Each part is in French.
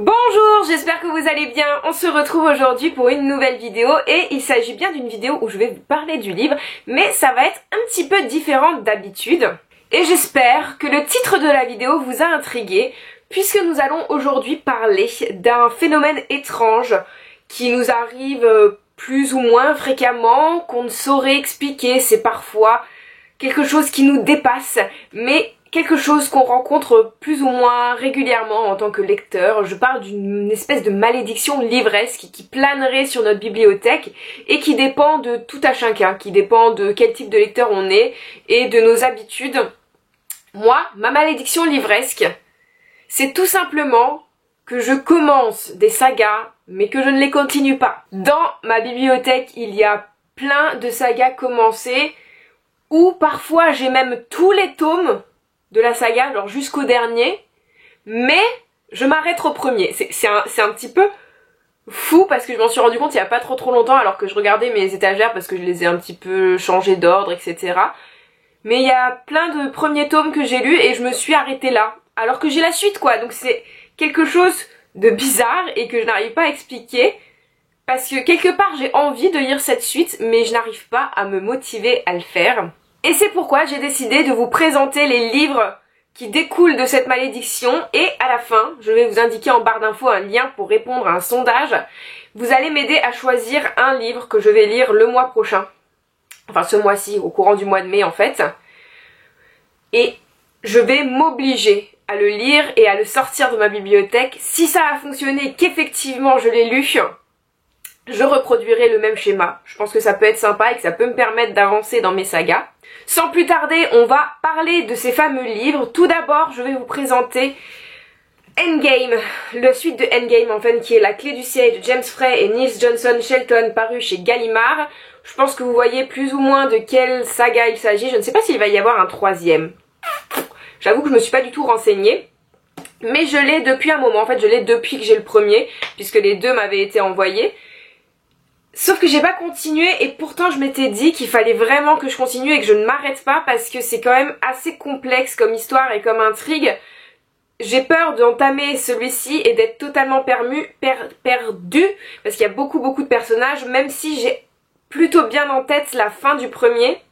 Bonjour, j'espère que vous allez bien. On se retrouve aujourd'hui pour une nouvelle vidéo et il s'agit bien d'une vidéo où je vais vous parler du livre, mais ça va être un petit peu différent d'habitude. Et j'espère que le titre de la vidéo vous a intrigué, puisque nous allons aujourd'hui parler d'un phénomène étrange qui nous arrive plus ou moins fréquemment, qu'on ne saurait expliquer. C'est parfois quelque chose qui nous dépasse, mais quelque chose qu'on rencontre plus ou moins régulièrement en tant que lecteur. Je parle d'une espèce de malédiction livresque qui planerait sur notre bibliothèque et qui dépend de tout à chacun, qui dépend de quel type de lecteur on est et de nos habitudes. Moi, ma malédiction livresque, c'est tout simplement que je commence des sagas mais que je ne les continue pas. Dans ma bibliothèque, il y a plein de sagas commencées où parfois j'ai même tous les tomes de la saga, genre jusqu'au dernier, mais je m'arrête au premier. C'est un petit peu fou parce que je m'en suis rendu compte il y a pas trop longtemps alors que je regardais mes étagères parce que je les ai un petit peu changées d'ordre, etc. Mais il y a plein de premiers tomes que j'ai lus et je me suis arrêtée là, alors que j'ai la suite quoi. Donc c'est quelque chose de bizarre et que je n'arrive pas à expliquer parce que quelque part j'ai envie de lire cette suite mais je n'arrive pas à me motiver à le faire. Et c'est pourquoi j'ai décidé de vous présenter les livres qui découlent de cette malédiction et à la fin, je vais vous indiquer en barre d'infos un lien pour répondre à un sondage. Vous allez m'aider à choisir un livre que je vais lire le mois prochain. Enfin ce mois-ci, au courant du mois de mai en fait. Et je vais m'obliger à le lire et à le sortir de ma bibliothèque. Si ça a fonctionné et qu'effectivement je l'ai lu, je reproduirai le même schéma. Je pense que ça peut être sympa et que ça peut me permettre d'avancer dans mes sagas. Sans plus tarder, on va parler de ces fameux livres. Tout d'abord, je vais vous présenter Endgame, la suite de Endgame en fait, qui est La Clé du ciel de James Frey et Niels Johnson Shelton, paru chez Gallimard. Je pense que vous voyez plus ou moins de quelle saga il s'agit. Je ne sais pas s'il va y avoir un troisième. J'avoue que je me suis pas du tout renseignée. Mais je l'ai depuis un moment. En fait, je l'ai depuis que j'ai le premier, puisque les deux m'avaient été envoyés. Sauf que j'ai pas continué et pourtant je m'étais dit qu'il fallait vraiment que je continue et que je ne m'arrête pas parce que c'est quand même assez complexe comme histoire et comme intrigue. J'ai peur d'entamer celui-ci et d'être totalement perdu parce qu'il y a beaucoup de personnages. Même si j'ai plutôt bien en tête la fin du premier,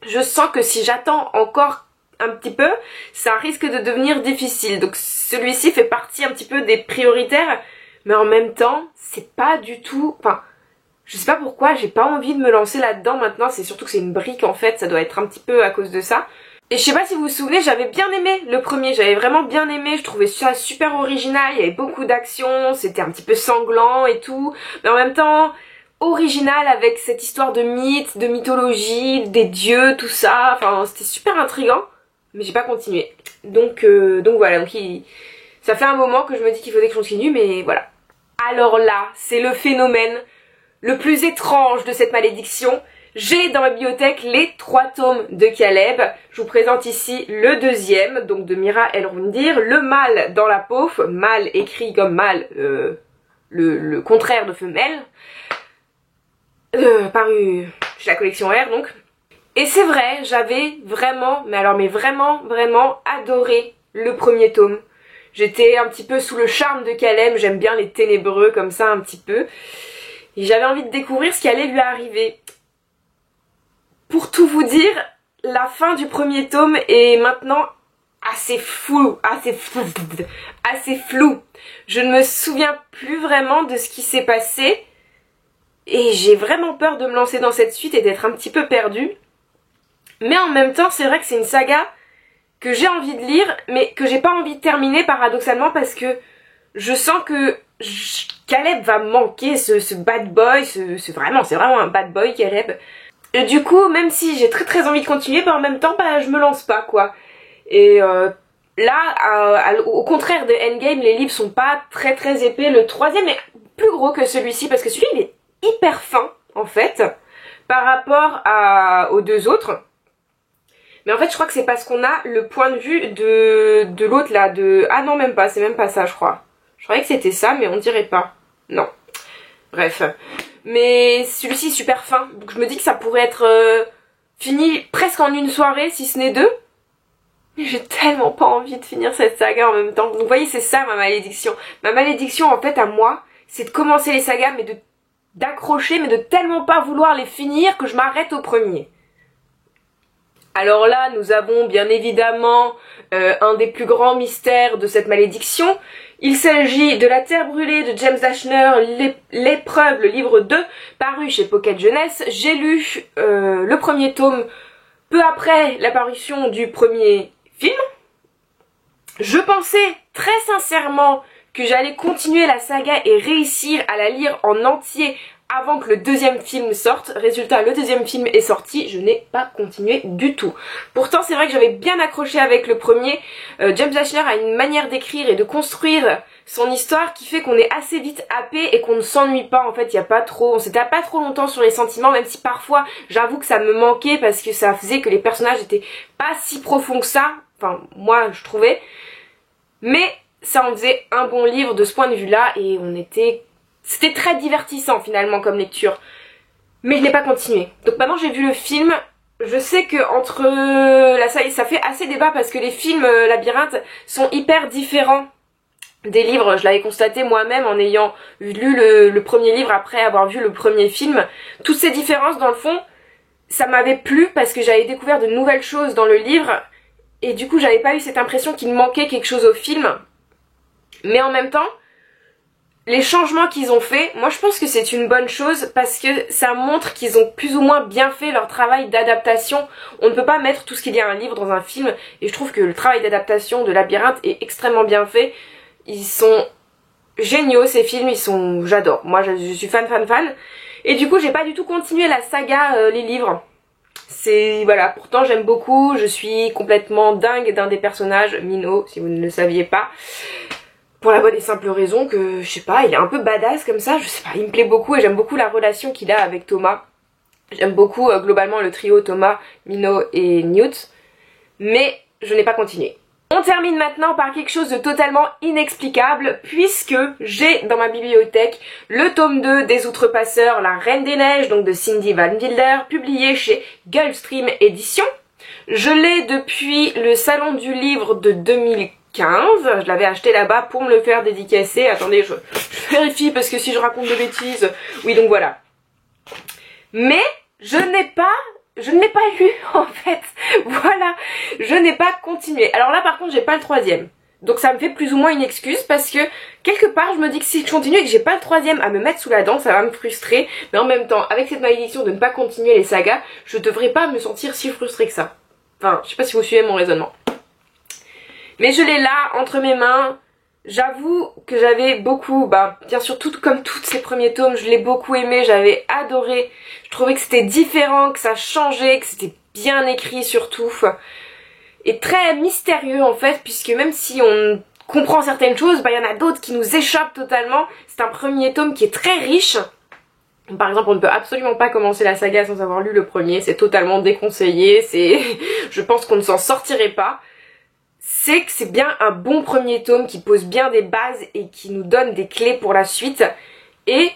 je sens que si j'attends encore un petit peu, ça risque de devenir difficile. Donc celui-ci fait partie un petit peu des prioritaires, mais en même temps c'est pas du tout... Enfin, je sais pas pourquoi, j'ai pas envie de me lancer là-dedans maintenant, c'est surtout que c'est une brique en fait, ça doit être un petit peu à cause de ça. Et je sais pas si vous vous souvenez, j'avais bien aimé le premier, j'avais vraiment bien aimé, je trouvais ça super original, il y avait beaucoup d'action, c'était un petit peu sanglant et tout, mais en même temps original avec cette histoire de mythe, de mythologie, des dieux, tout ça, enfin c'était super intriguant, mais j'ai pas continué. Donc voilà, ça fait un moment que je me dis qu'il faudrait que je continue, mais voilà. Alors là, c'est le phénomène le plus étrange de cette malédiction. J'ai dans ma bibliothèque les 3 tomes de Caleb. Je vous présente ici le deuxième, donc de Mira El-Roundir, Le mâle dans la peau, mâle écrit comme mâle, le contraire de femelle, paru chez la collection R donc. Et c'est vrai, j'avais vraiment, mais vraiment adoré le premier tome. J'étais un petit peu sous le charme de Caleb, j'aime bien les ténébreux comme ça un petit peu. Et j'avais envie de découvrir ce qui allait lui arriver. Pour tout vous dire, la fin du premier tome est maintenant assez flou. Je ne me souviens plus vraiment de ce qui s'est passé. Et j'ai vraiment peur de me lancer dans cette suite et d'être un petit peu perdue. Mais en même temps, c'est vrai que c'est une saga que j'ai envie de lire, mais que j'ai pas envie de terminer paradoxalement parce que je sens que Caleb va manquer ce bad boy, c'est vraiment un bad boy Caleb. Et du coup, même si j'ai très envie de continuer, en même temps, je me lance pas quoi. Et là, au contraire de Endgame, les livres sont pas très épais. Le troisième est plus gros que celui-ci parce que celui-là il est hyper fin en fait par rapport aux deux autres. Mais en fait, je crois que c'est parce qu'on a le point de vue de l'autre là, ah non même pas, c'est même pas ça je crois. Je croyais que c'était ça, mais on dirait pas. Non. Bref. Mais celui-ci est super fin. Donc je me dis que ça pourrait être fini presque en une soirée, si ce n'est deux. Mais j'ai tellement pas envie de finir cette saga en même temps. Donc vous voyez, c'est ça ma malédiction. Ma malédiction en fait à moi, c'est de commencer les sagas mais d'accrocher mais de tellement pas vouloir les finir que je m'arrête au premier. Alors là, nous avons bien évidemment un des plus grands mystères de cette malédiction. Il s'agit de La Terre brûlée de James Dashner, l'épreuve, le livre 2, paru chez Pocket Jeunesse. J'ai lu le premier tome peu après l'apparition du premier film. Je pensais très sincèrement que j'allais continuer la saga et réussir à la lire en entier avant que le deuxième film sorte. Résultat, le deuxième film est sorti, je n'ai pas continué du tout. Pourtant, c'est vrai que j'avais bien accroché avec le premier. James Dashner a une manière d'écrire et de construire son histoire qui fait qu'on est assez vite happé et qu'on ne s'ennuie pas. En fait, il y a pas trop, on s'étale pas trop longtemps sur les sentiments, même si parfois, j'avoue que ça me manquait parce que ça faisait que les personnages étaient pas si profonds que ça. Enfin, moi, je trouvais. Mais ça en faisait un bon livre de ce point de vue-là et c'était très divertissant finalement comme lecture. Mais je n'ai pas continué. Donc maintenant j'ai vu le film. Je sais que entre ça fait assez débat parce que les films Labyrinthe sont hyper différents des livres. Je l'avais constaté moi-même en ayant lu le premier livre après avoir vu le premier film. Toutes ces différences dans le fond, ça m'avait plu parce que j'avais découvert de nouvelles choses dans le livre et du coup j'avais pas eu cette impression qu'il manquait quelque chose au film. Mais en même temps, les changements qu'ils ont fait, moi je pense que c'est une bonne chose parce que ça montre qu'ils ont plus ou moins bien fait leur travail d'adaptation. On ne peut pas mettre tout ce qu'il y a un livre dans un film et je trouve que le travail d'adaptation de Labyrinthe est extrêmement bien fait. Ils sont géniaux ces films, j'adore. Moi je suis fan. Et du coup j'ai pas du tout continué la saga, les livres. Voilà, pourtant j'aime beaucoup, je suis complètement dingue d'un des personnages, Minho, si vous ne le saviez pas. Pour la bonne et simple raison que, je sais pas, il est un peu badass comme ça, je sais pas, il me plaît beaucoup et j'aime beaucoup la relation qu'il a avec Thomas. J'aime beaucoup globalement le trio Thomas, Minho et Newt, mais je n'ai pas continué. On termine maintenant par quelque chose de totalement inexplicable puisque j'ai dans ma bibliothèque le tome 2 des Outrepasseurs, La Reine des Neiges, donc de Cindy Van Wilder, publié chez Gulfstream Éditions. Je l'ai depuis le salon du livre de 2015, je l'avais acheté là-bas pour me le faire dédicacer. Attendez, je vérifie parce que si je raconte de bêtises, oui donc voilà. Mais je ne l'ai pas lu en fait, voilà, je n'ai pas continué. Alors là par contre j'ai pas le troisième, donc ça me fait plus ou moins une excuse parce que quelque part je me dis que si je continue et que j'ai pas le troisième à me mettre sous la dent, ça va me frustrer. Mais en même temps, avec cette malédiction de ne pas continuer les sagas, je devrais pas me sentir si frustrée que ça. Enfin, je sais pas si vous suivez mon raisonnement. Mais je l'ai là, entre mes mains. J'avoue que j'avais beaucoup, bien sûr comme tous ces premiers tomes, je l'ai beaucoup aimé, j'avais adoré. Je trouvais que c'était différent, que ça changeait, que c'était bien écrit surtout. Et très mystérieux en fait, puisque même si on comprend certaines choses, il y en a d'autres qui nous échappent totalement. C'est un premier tome qui est très riche. Par exemple, on ne peut absolument pas commencer la saga sans avoir lu le premier, c'est totalement déconseillé, je pense qu'on ne s'en sortirait pas. C'est que c'est bien un bon premier tome qui pose bien des bases et qui nous donne des clés pour la suite. Et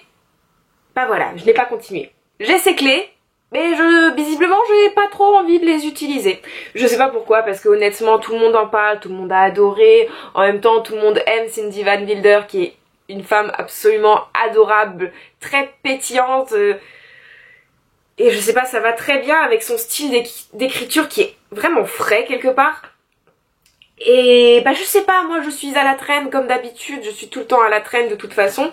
voilà, je n'ai pas continué. J'ai ces clés, mais visiblement j'ai pas trop envie de les utiliser. Je sais pas pourquoi, parce que honnêtement tout le monde en parle, tout le monde a adoré. En même temps tout le monde aime Cindy Van Wilder qui est une femme absolument adorable, très pétillante. Et je sais pas, ça va très bien avec son style d'écriture qui est vraiment frais quelque part. Et je sais pas, moi je suis à la traîne comme d'habitude, je suis tout le temps à la traîne de toute façon.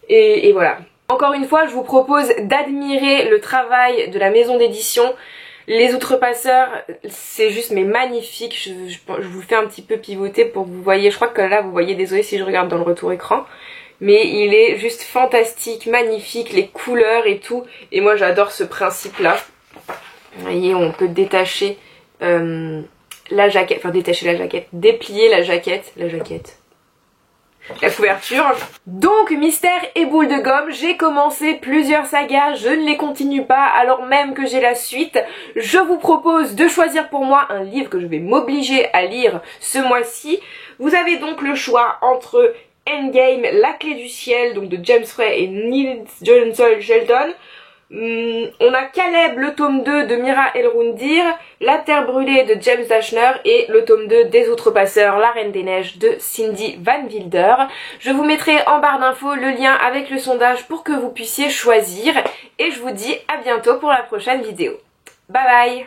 Et voilà. Encore une fois, je vous propose d'admirer le travail de la maison d'édition. Les Outrepasseurs, c'est juste magnifique. Je vous fais un petit peu pivoter pour que vous voyez. Je crois que là vous voyez, désolé si je regarde dans le retour écran. Mais il est juste fantastique, magnifique, les couleurs et tout. Et moi j'adore ce principe là. Vous voyez, on peut détacher la jaquette, enfin détacher la jaquette, déplier la jaquette, la couverture. Donc Mystère et Boule de Gomme, j'ai commencé plusieurs sagas, je ne les continue pas alors même que j'ai la suite. Je vous propose de choisir pour moi un livre que je vais m'obliger à lire ce mois-ci. Vous avez donc le choix entre Endgame, La Clé du Ciel, donc de James Frey et Neil Johnson Sheldon, On a Caleb, le tome 2 de Mira El-Roundir, La Terre Brûlée de James Dashner et le tome 2 des Outrepasseurs, La Reine des Neiges de Cindy Van Wilder. Je vous mettrai en barre d'infos le lien avec le sondage pour que vous puissiez choisir et je vous dis à bientôt pour la prochaine vidéo. Bye bye!